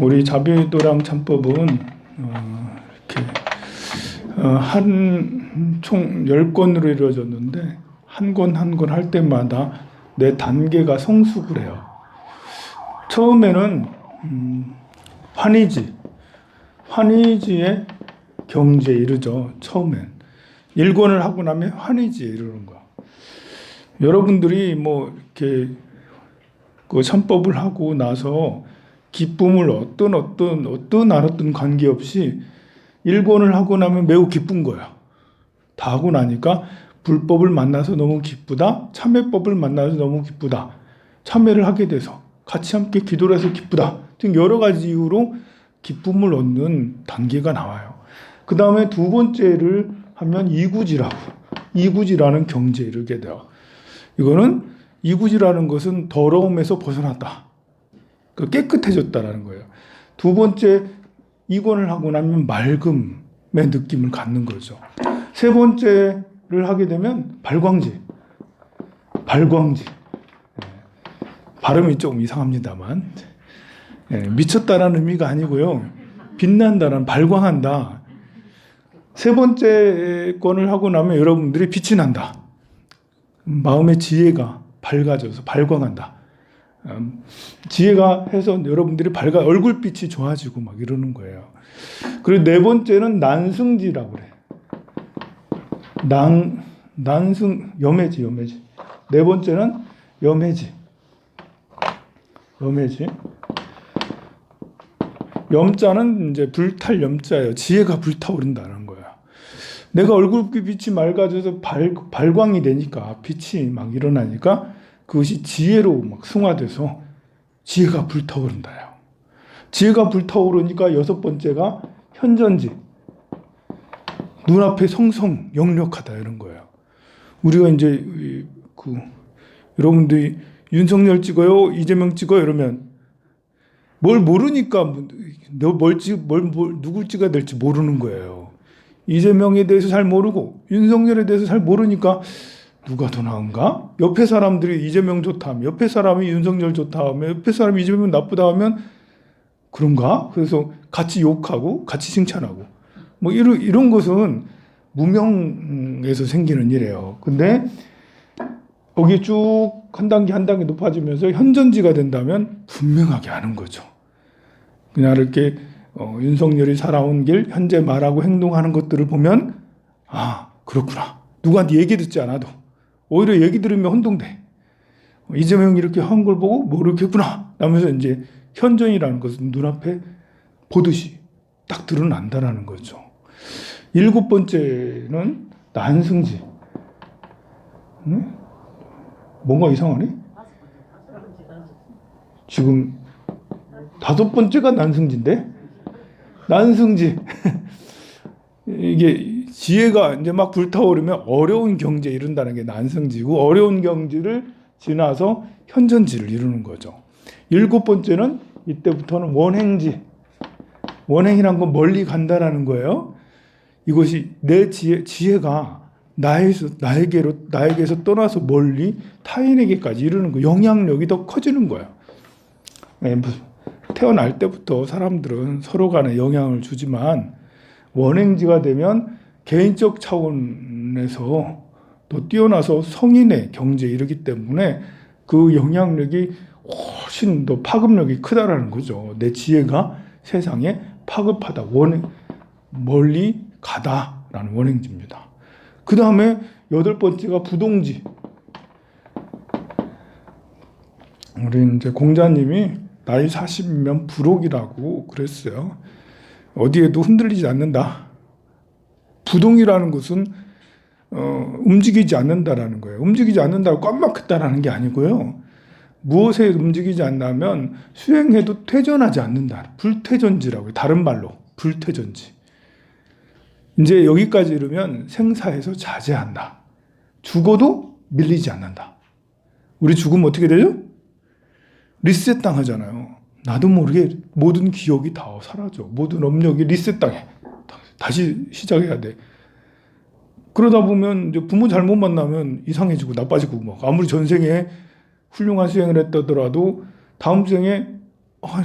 우리 자비도량 참법은 이렇게 총 10권으로 이루어졌는데 한 권 한 권 할 때마다 내 단계가 성숙을 해요. 처음에는 환희지의 경지에 이르죠. 처음엔 1권을 하고 나면 환희지에 이르는 거야. 여러분들이 뭐 이렇게 그 참법을 하고 나서 기쁨을 어떤 관계없이 1권을 하고 나면 매우 기쁜 거야. 다 하고 나니까 불법을 만나서 너무 기쁘다. 참회법을 만나서 너무 기쁘다. 참회를 하게 돼서 같이 함께 기도를 해서 기쁘다. 등 여러 가지 이유로 기쁨을 얻는 단계가 나와요. 그 다음에 두 번째를 하면 이구지라는 경지에 이르게 돼요. 이거는 이구지라는 것은 더러움에서 벗어났다. 깨끗해졌다라는 거예요. 두 번째 이권을 하고 나면 맑음의 느낌을 갖는 거죠. 세 번째를 하게 되면 발광지. 발음이 조금 이상합니다만 미쳤다라는 의미가 아니고요. 빛난다는 발광한다. 세 번째 권을 하고 나면 여러분들이 빛이 난다. 마음의 지혜가 밝아져서 발광한다. 지혜가 해서 여러분들이 얼굴빛이 좋아지고 막 이러는 거예요. 그리고 네 번째는 난승지라고 그래. 염해지. 네 번째는 염해지. 염자는 이제 불탈 염자예요. 지혜가 불타오른다는 거야. 내가 얼굴빛이 맑아져서 발광이 되니까 빛이 막 일어나니까 그것이 지혜로 막 승화돼서 지혜가 불타오른다요. 지혜가 불타오르니까 여섯 번째가 현전지. 눈앞에 성성 역력하다 이런 거예요. 우리가 이제 여러분들이 윤석열 찍어요, 이재명 찍어요 이러면 뭘 모르니까 누굴 찍어야 될지 모르는 거예요. 이재명에 대해서 잘 모르고 윤석열에 대해서 잘 모르니까 누가 더 나은가? 옆에 사람들이 이재명 좋다 하면 옆에 사람이 윤석열 좋다 하면 옆에 사람이 이재명 나쁘다 하면 그런가? 그래서 같이 욕하고 같이 칭찬하고 뭐 이런 것은 무명에서 생기는 일이에요. 근데 거기 쭉 한 단계 한 단계 높아지면서 현전지가 된다면 분명하게 아는 거죠. 그냥 이렇게 윤석열이 살아온 길, 현재 말하고 행동하는 것들을 보면 아 그렇구나. 누구한테 얘기 듣지 않아도 오히려 얘기 들으면 혼동돼. 이재명이 이렇게 한 걸 보고 뭐 이렇게 했구나. 라면서 이제 현전이라는 것은 눈앞에 보듯이 딱 드러난다라는 거죠. 7번째는 난승지. 뭔가 이상하네? 지금 5번째가 난승지인데? 난승지. 이게 지혜가 이제 막 불타오르면 어려운 경지에 이른다는 게 난승지고 어려운 경지를 지나서 현전지를 이루는 거죠. 7번째는 이때부터는 원행지. 원행이란 건 멀리 간다라는 거예요. 이것이 내 지혜가 나에게서 떠나서 멀리 타인에게까지 이르는 거, 영향력이 더 커지는 거예요. 태어날 때부터 사람들은 서로 간에 영향을 주지만 원행지가 되면 개인적 차원에서 또 뛰어나서 성인의 경지에 이르기 때문에 그 영향력이 훨씬 더 파급력이 크다라는 거죠. 내 지혜가 세상에 파급하다, 멀리 가다라는 원행지입니다. 그 다음에 8번째가 부동지. 우리 이제 공자님이 나이 40이면 불옥이라고 그랬어요. 어디에도 흔들리지 않는다. 부동이라는 것은 움직이지 않는다라는 거예요. 움직이지 않는다고 꽉 막혔다라는 게 아니고요. 무엇에 움직이지 않다면 수행해도 퇴전하지 않는다. 불퇴전지라고요. 다른 말로 불퇴전지. 이제 여기까지 이르면 생사에서 자제한다. 죽어도 밀리지 않는다. 우리 죽으면 어떻게 되죠? 리셋 당하잖아요. 나도 모르게 모든 기억이 다 사라져. 모든 업력이 리셋 당해. 다시 시작해야 돼. 그러다 보면 이제 부모 잘못 만나면 이상해지고 나빠지고 막 아무리 전생에 훌륭한 수행을 했다더라도 다음 생에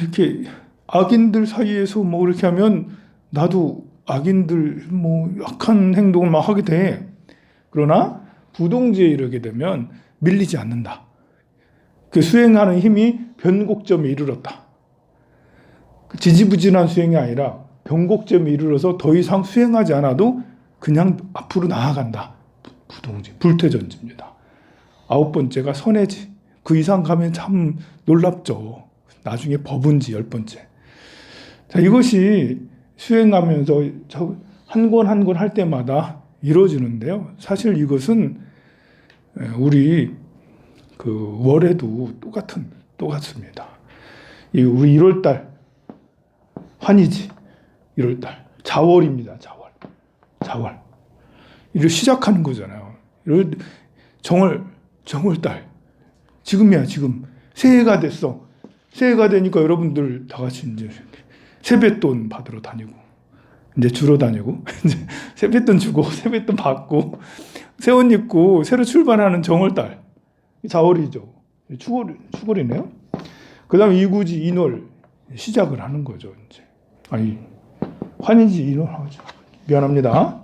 이렇게 악인들 사이에서 뭐 그렇게 하면 나도 악인들 뭐 악한 행동을 막 하게 돼. 그러나 부동지에 이르게 되면 밀리지 않는다. 그 수행하는 힘이 변곡점에 이르렀다. 지지부진한 수행이 아니라 변곡점에 이르러서 더 이상 수행하지 않아도 그냥 앞으로 나아간다. 부동지, 불퇴전지입니다. 9번째가 선해지. 그 이상 가면 참 놀랍죠. 나중에 법운지 10번째. 자, 이것이 수행하면서 한 권 한 권 할 때마다 이루어지는데요. 사실 이것은 우리 그 월에도 똑같습니다. 우리 1월달 환희지, 1월달 자월입니다. 자월. 이를 시작하는 거잖아요. 정월달 지금이야. 지금 새해가 됐어. 새해가 되니까 여러분들 다 같이 이제 세뱃돈 받으러 다니고 이제 주러 다니고 이제 세뱃돈 주고 세뱃돈 받고 새 옷 입고 새로 출발하는 정월달 자월이죠. 추월이네요. 그다음 이구지 인월 시작을 하는 거죠. 이제 환희지 인월 하죠. 미안합니다.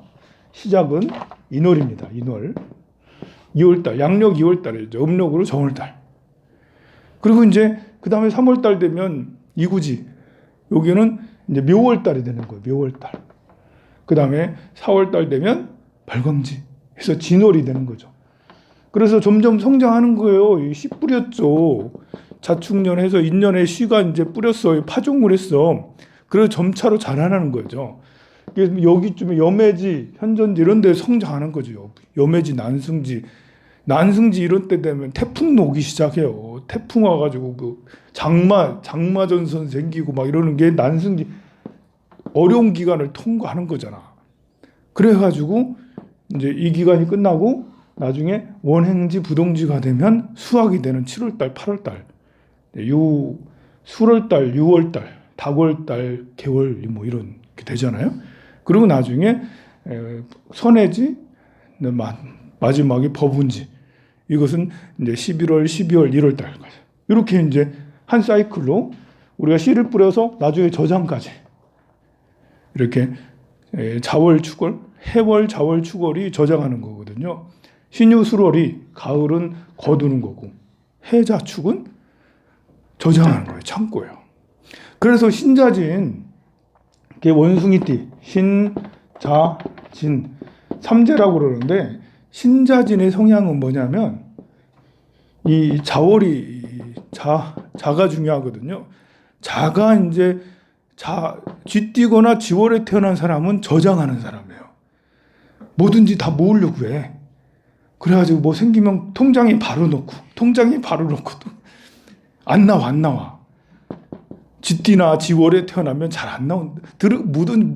시작은 인월입니다. 인월. 2월달 양력 2월달이죠. 음력으로 정월달. 그리고 이제 그 다음에 3월달 되면 이구지. 여기는 이제 묘월달이 되는 거예요. 묘월달. 그 다음에 4월달 되면 발광지. 해서 진월이 되는 거죠. 그래서 점점 성장하는 거예요. 씨 뿌렸죠. 자축년해서 인년에 씨가 이제 뿌렸어. 파종을 했어. 그래서 점차로 자라나는 거죠. 여기쯤에 염해지, 현전지 이런 데 성장하는 거죠. 염해지, 난승지 이런 때 되면 태풍 오기 시작해요. 태풍 와가지고 그 장마전선 생기고 막 이러는 게 난승지 어려운 기간을 통과하는 거잖아. 그래가지고 이제 이 기간이 끝나고 나중에 원행지, 부동지가 되면 수학이 되는 7월달, 8월달, 수월달, 6월달, 닭월달, 개월 뭐 이런 게 되잖아요. 그리고 나중에 선해지, 마지막에 법운지. 이것은 이제 11월, 12월, 1월달까지. 이렇게 이제 한 사이클로 우리가 씨를 뿌려서 나중에 저장까지. 이렇게 자월, 축월, 해월, 자월, 축월이 저장하는 거거든요. 신유, 수월이 가을은 거두는 거고 해자, 축은 저장하는 거예요. 창고예요. 그래서 신자진, 원숭이띠, 신, 자, 진, 삼재라고 그러는데 신자진의 성향은 뭐냐면 이 자월이 자가 중요하거든요. 자가 이제 쥐띠거나 지월에 태어난 사람은 저장하는 사람이에요. 뭐든지 다 모으려고 해. 그래가지고 뭐 생기면 통장에 바로 넣고 또 안 나와. 쥐띠나 지월에 태어나면 잘 안 나온다. 뭐든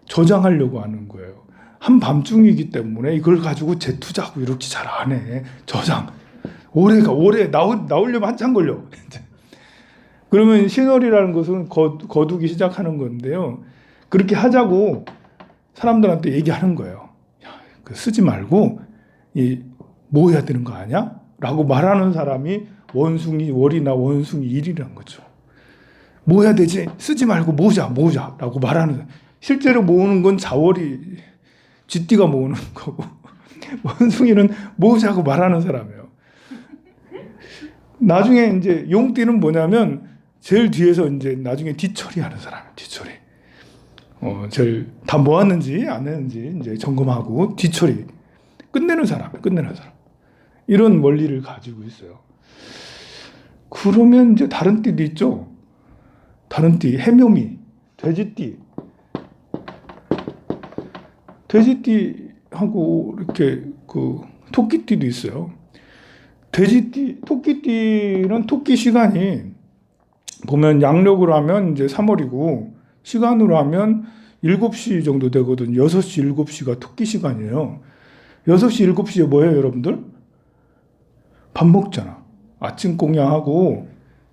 저장하려고 하는 거예요. 한밤중이기 때문에 이걸 가지고 재투자하고 이렇게 잘 안 해. 저장. 오래 나오려면 한참 걸려. 그러면 신월이라는 것은 거두기 시작하는 건데요. 그렇게 하자고 사람들한테 얘기하는 거예요. 쓰지 말고 뭐 해야 되는 거 아니야? 라고 말하는 사람이 원숭이 월이나 원숭이 일이라는 거죠. 뭐 해야 되지? 쓰지 말고 모으자 라고 말하는. 실제로 모으는 건 자월이 쥐띠가 모으는 거고 원숭이는 모으자고 말하는 사람이에요. 나중에 이제 용띠는 뭐냐면 제일 뒤에서 이제 나중에 뒤처리하는 사람이에요. 뒤처리. 제일 다 모았는지 안 했는지 이제 점검하고 뒤처리 끝내는 사람. 이런 원리를 가지고 있어요. 그러면 이제 다른 띠도 있죠. 다른 띠, 해묘미, 돼지띠하고 이렇게 그 토끼띠도 있어요. 토끼띠는 토끼 시간이 보면 양력으로 하면 이제 3월이고 시간으로 하면 7시 정도 되거든요. 6시, 7시가 토끼 시간이에요. 6시, 7시에 뭐예요, 여러분들? 밥 먹잖아. 아침 공양하고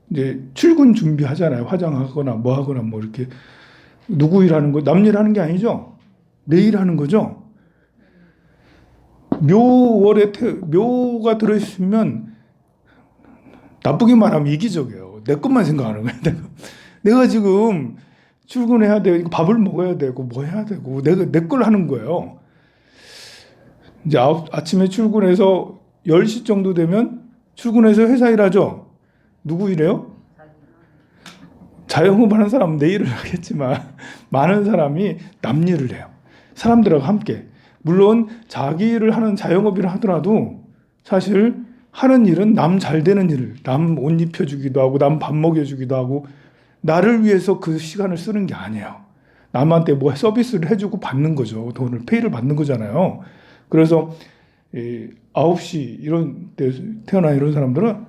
이제 출근 준비하잖아요. 화장하거나 뭐 하거나 뭐 이렇게 누구 일하는 거, 남 일하는 게 아니죠. 내 일하는 거죠. 묘가 들어있으면 나쁘게 말하면 이기적이에요. 내 것만 생각하는 거예요. 내가 지금 출근해야 되고 밥을 먹어야 되고 뭐 해야 되고 내가 내 걸 하는 거예요. 이제 아침에 출근해서 10시 정도 되면 출근해서 회사 일하죠. 누구 일해요? 자영업하는 사람은 내 일을 하겠지만 많은 사람이 남 일을 해요. 사람들하고 함께. 물론 자기 일을 하는 자영업일을 하더라도 사실 하는 일은 남 잘 되는 일, 남 옷 입혀주기도 하고 남 밥 먹여주기도 하고 나를 위해서 그 시간을 쓰는 게 아니에요. 남한테 뭐 서비스를 해주고 받는 거죠. 돈을 페이를 받는 거잖아요. 그래서 9시 이런 때 태어난 이런 사람들은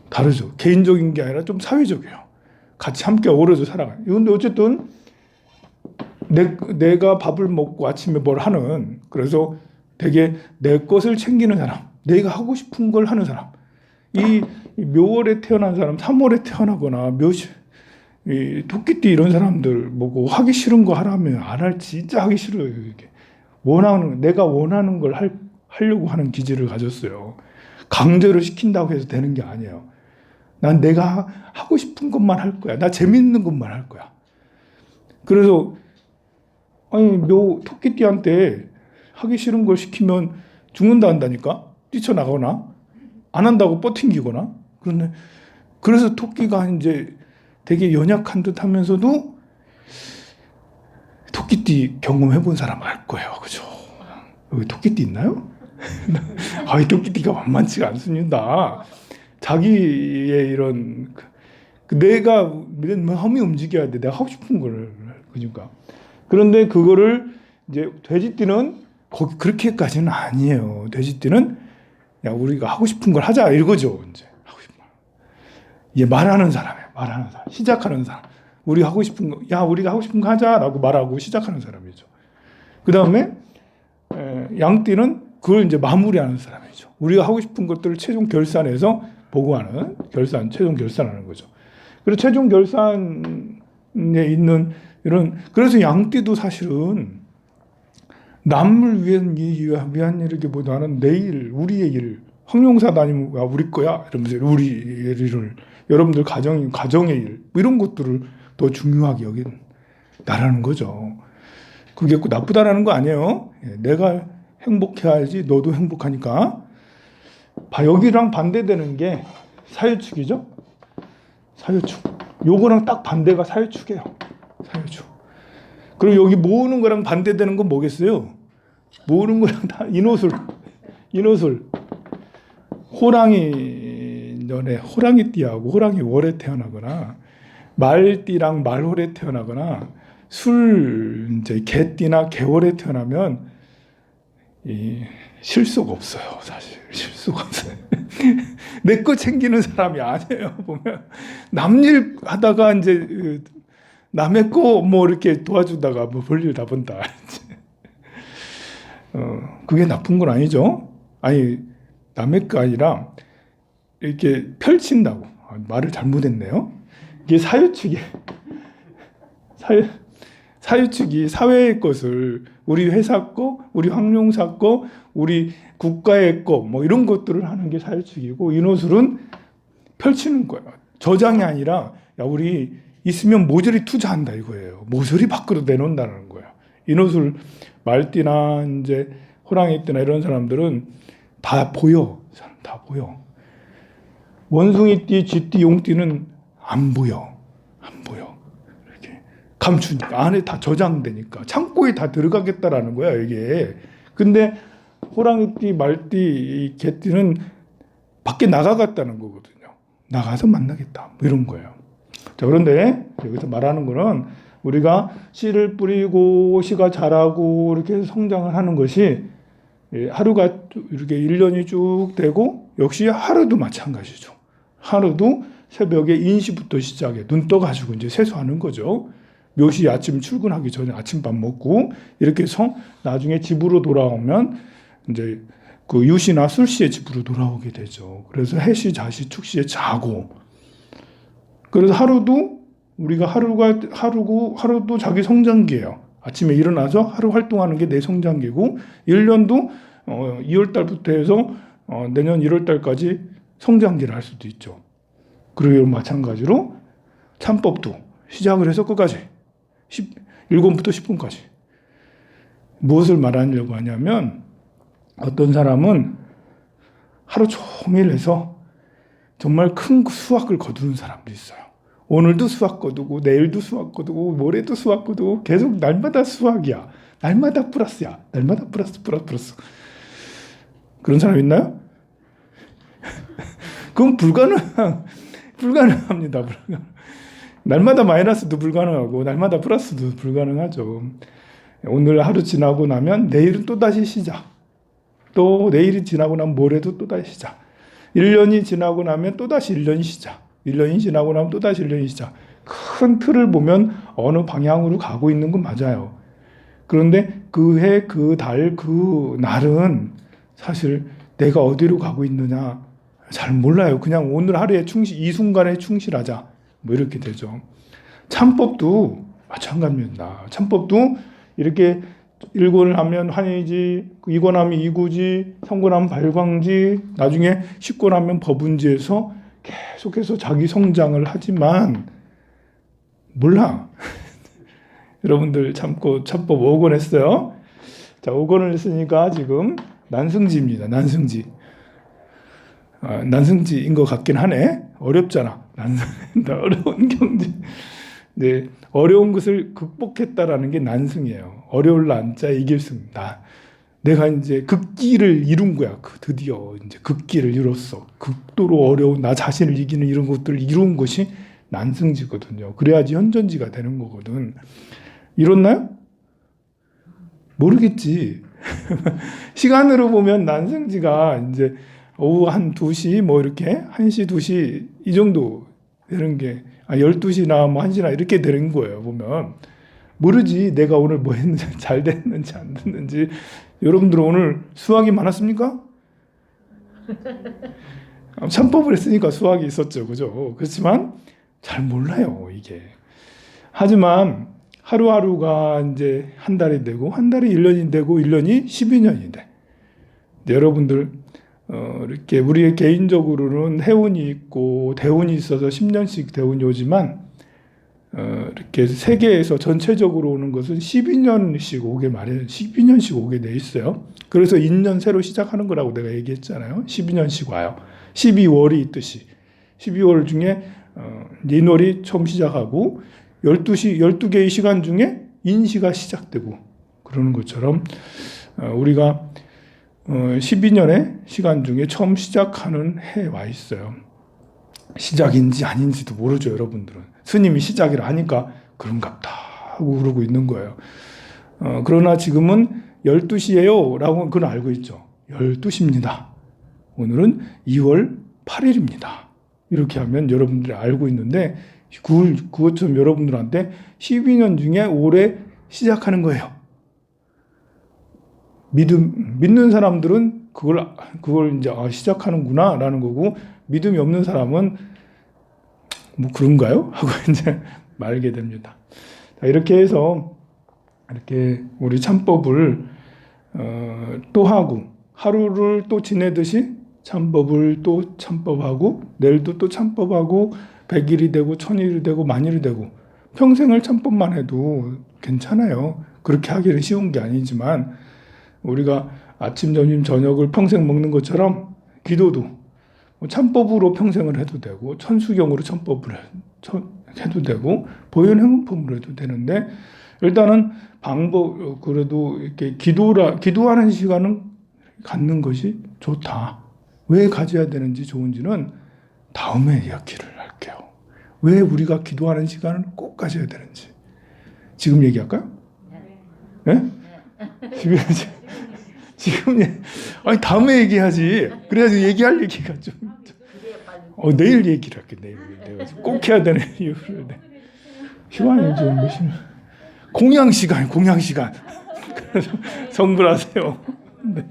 다르죠. 개인적인 게 아니라 좀 사회적이에요. 같이 함께 어우러져 살아가요. 근데 어쨌든 내가 밥을 먹고 아침에 뭘 하는, 그래서 되게 내 것을 챙기는 사람, 내가 하고 싶은 걸 하는 사람, 이 묘월에 태어난 사람, 3월에 태어나거나 토끼띠 이런 사람들 보고 하기 싫은 거 하라면 안 할, 진짜 하기 싫어요. 이게 내가 원하는 걸 하려고 하는 기질을 가졌어요. 강제로 시킨다고 해서 되는 게 아니에요. 난 내가 하고 싶은 것만 할 거야. 나 재밌는 것만 할 거야. 그래서 토끼띠한테 하기 싫은 걸 시키면 죽는다 한다니까? 뛰쳐나가거나 안 한다고 뻗팅기거나. 그래서 토끼가 이제 되게 연약한 듯 하면서도 토끼띠 경험해본 사람 알 거예요. 그죠? 여기 토끼띠 있나요? 토끼띠가 만만치가 않습니다. 자기의 이런 내가 마음이 움직여야 돼. 내가 하고 싶은 거를. 그러니까. 그런데 그거를 이제 돼지띠는 그렇게까지는 아니에요. 돼지띠는 야, 우리가 하고 싶은 걸 하자 이거죠. 이제 하고 싶은 거. 얘 말하는 사람이에요. 말하는 사람. 시작하는 사람. 우리가 하고 싶은 거 하자라고 말하고 시작하는 사람이죠. 그다음에 양띠는 그걸 이제 마무리하는 사람이죠. 우리가 하고 싶은 것들을 최종 결산해서 보고하는 최종 결산하는 거죠. 그리고 최종 결산에 있는 그래서 양띠도 사실은 남을 위한 일이기보다는 내 일, 우리의 일, 황룡사다니가 우리 거야 이러면서 우리 일을 여러분들 가정의 일 이런 것들을 더 중요하게 여긴다라는 거죠. 그게 꼭 나쁘다라는 거 아니에요. 내가 행복해야지 너도 행복하니까. 여기랑 반대되는 게 사유축이죠. 사유축. 요거랑 딱 반대가 사유축이에요. 사유축. 그리고 여기 모으는 거랑 반대되는 건 뭐겠어요? 모으는 거랑 다 인호술. 호랑이띠하고 호랑이 월에 태어나거나 말띠랑 말월에 태어나거나 이제 개띠나 개월에 태어나면 실수가 없어요. 사실 실수가 없어요. 내 거 챙기는 사람이 아니에요. 보면 남일 하다가 이제 남의 거 뭐 이렇게 도와주다가 뭐 볼일 다 본다. 그게 나쁜 건 아니죠. 아니 남의 거 아니라 이렇게 펼친다고. 말을 잘못했네요. 이게 사유축이 사회의 것을 우리 회사 거, 우리 황룡사 거, 우리 국가의 거 뭐 이런 것들을 하는 게 사유축이고 인호술은 펼치는 거예요. 저장이 아니라 야 우리 있으면 모조리 투자한다 이거예요. 모조리 밖으로 내놓는다는 거예요. 인호술 말띠나 이제 호랑이띠나 이런 사람들은 다 보여. 다 보여. 원숭이띠, 쥐띠, 용띠는 안 보여. 이렇게 감추니까 안에 다 저장되니까 창고에 다 들어가겠다라는 거야 이게. 근데 호랑이띠, 말띠, 개띠는 밖에 나가겠다는 거거든요. 나가서 만나겠다 뭐 이런 거예요. 자, 그런데 여기서 말하는 거는 우리가 씨를 뿌리고 씨가 자라고 이렇게 성장을 하는 것이 하루가 이렇게 1년이 쭉 되고 역시 하루도 마찬가지죠. 하루도 새벽에 인시부터 시작해 눈 떠가지고 이제 세수하는 거죠. 묘시 아침 출근하기 전에 아침밥 먹고 이렇게 해서 나중에 집으로 돌아오면 이제 그 유시나 술시의 집으로 돌아오게 되죠. 그래서 해시, 자시, 축시에 자고. 그래서 하루도 우리가 하루도 자기 성장기예요. 아침에 일어나서 하루 활동하는 게 내 성장기고 1년도 2월 달부터 해서 내년 1월 달까지 성장기를 할 수도 있죠. 그리고 마찬가지로 참법도 시작을 해서 끝까지 1권부터 10권까지 무엇을 말하려고 하냐면 어떤 사람은 하루 종일 해서 정말 큰 수확을 거두는 사람도 있어요. 오늘도 수확 거두고 내일도 수확 거두고 모레도 수확 거두고 계속 날마다 수확이야. 날마다 플러스야. 날마다 플러스. 그런 사람 있나요? 그건 불가능합니다. 날마다 마이너스도 불가능하고 날마다 플러스도 불가능하죠. 오늘 하루 지나고 나면 내일은 또다시 시작. 또 내일이 지나고 나면 모레도 또다시 시작. 1년이 지나고 나면 또다시 1년이 시작. 1년이 지나고 나면 또다시 1년이 시작. 큰 틀을 보면 어느 방향으로 가고 있는 건 맞아요. 그런데 그 해, 그 달, 그 날은 사실 내가 어디로 가고 있느냐 잘 몰라요. 그냥 오늘 하루에 이 순간에 충실하자. 뭐 이렇게 되죠. 참법도 마찬가지입니다. 참법도 이렇게 1권을 하면 환희지, 2권 하면 이구지, 3권 하면 발광지, 나중에 10권 하면 법운지에서 계속해서 자기 성장을 하지만 몰라. 여러분들 참법 5권 했어요. 자, 5권을 했으니까 지금 난승지입니다. 난승지인 것 같긴 하네. 어렵잖아. 어려운 경제. 네, 어려운 것을 극복했다라는 게 난승이에요. 어려울 난자 이길 승. 내가 이제 극기를 이룬 거야. 드디어 이제 극기를 이뤘어. 극도로 어려운 나 자신을 이기는 이런 것들을 이룬 것이 난승지거든요. 그래야지 현전지가 되는 거거든. 이뤘나요? 모르겠지. 시간으로 보면 난승지가 이제 오후 한 2시 뭐 이렇게 1시 2시 이 정도 되는 게 12시나 뭐 1시나 이렇게 되는 거예요. 보면 모르지 내가 오늘 뭐 했는지 잘 됐는지 안 됐는지. 여러분들 오늘 수학이 많았습니까? 참법을 했으니까 수학이 있었죠. 그죠? 그렇지만 잘 몰라요, 이게. 하지만 하루하루가 이제 한 달이 되고 한 달이 1년이 되고 1년이 12년이 돼. 여러분들 이렇게 우리 개인적으로는 해운이 있고 대운이 있어서 10년씩 대운이 오지만 이렇게 세계에서 전체적으로 오는 것은 12년씩 오게 말해요. 12년씩 오게 돼 있어요. 그래서 인년 새로 시작하는 거라고 내가 얘기했잖아요. 12년씩 와요. 12월이 있듯이 12월 중에 인월이 처음 시작하고 12개의 시간 중에 인시가 시작되고 그러는 것처럼 우리가 12년의 시간 중에 처음 시작하는 해에 와 있어요. 시작인지 아닌지도 모르죠, 여러분들은. 스님이 시작이라 하니까 그런갑다 하고 그러고 있는 거예요. 그러나 지금은 12시예요 라고 그건 알고 있죠. 12시입니다. 오늘은 2월 8일입니다. 이렇게 하면 여러분들이 알고 있는데 그것처럼 여러분들한테 12년 중에 올해 시작하는 거예요. 믿는 사람들은 그걸 이제 시작하는구나 라는 거고, 믿음이 없는 사람은 뭐 그런가요? 하고 이제 말게 됩니다. 이렇게 해서 이렇게 우리 참법을 또 하고 하루를 또 지내듯이 참법을 또 참법하고 내일도 또 참법하고 100일이 되고 1000일이 되고 만일이 되고 평생을 참법만 해도 괜찮아요. 그렇게 하기는 쉬운 게 아니지만 우리가 아침, 점심, 저녁을 평생 먹는 것처럼 기도도 참법으로 평생을 해도 되고 천수경으로 참법을 해도 되고 보현행음법으로 해도 되는데 일단은 그래도 이렇게 기도하는 시간은 갖는 것이 좋다. 왜 가져야 되는지 좋은지는 다음에 이야기를 할게요. 왜 우리가 기도하는 시간을 꼭 가져야 되는지. 지금 얘기할까요? 네? 지금 아니 다음에 얘기하지. 그래야지 얘기할 얘기가 좀. 내일 얘기를 할게. 내일 내가 꼭 해야 되는 이유를. 시간이 지금 몇 시? 공양 시간. 그래서 성불하세요. 네.